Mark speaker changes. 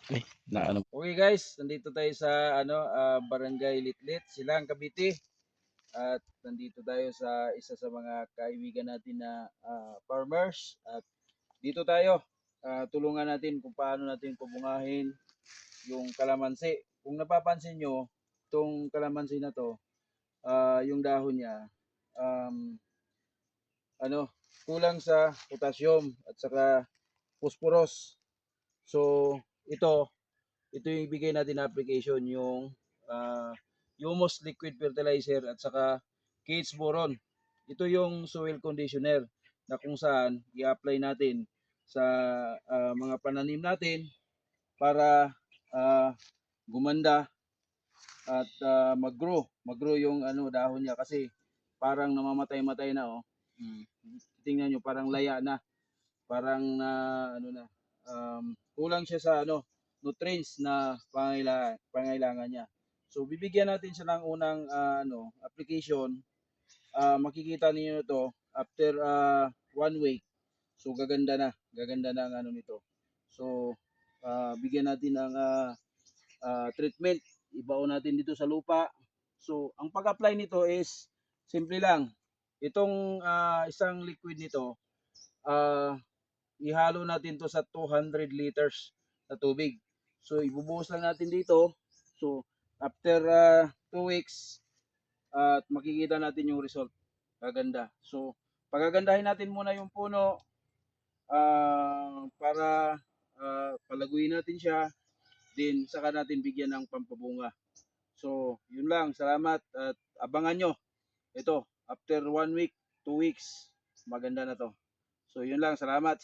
Speaker 1: Ay, na ano.
Speaker 2: Okay guys, nandito tayo sa Barangay Litlit, Silang, Cavite. At nandito tayo sa isa sa mga kaibigan natin na farmers. At dito tayo, tulungan natin kung paano natin pabungahin yung kalamansi. Kung napapansin nyo, itong kalamansi na to, yung dahon niya, um, kulang sa potassium at saka phosphorus. So, ito yung ibigay natin na application, yung humus liquid fertilizer at saka KH boron. Ito yung soil conditioner na kung saan i-apply natin sa mga pananim natin para gumanda at mag-grow yung dahon niya kasi parang namamatay-matay na oh. Tingnan niyo parang laya na, parang na kulang siya sa nutrients na pangailangan niya. So bibigyan natin siya ng unang application. Makikita niyo ito after 1 week. So gaganda ng nito. So bigyan natin ng treatment. Ibaon natin dito sa lupa. So ang pag-apply nito is simple lang. Itong isang liquid nito, ihalo natin to sa 200 liters na tubig. So ibubuhos lang natin dito. So after 2 weeks at makikita natin yung result. Gaganda. So pagagandahin natin muna yung puno para palaguin natin siya. Then saka natin bigyan ng pampabunga. So yun lang. Salamat at abangan nyo. Ito after 1 week, 2 weeks, maganda na to. So yun lang. Salamat.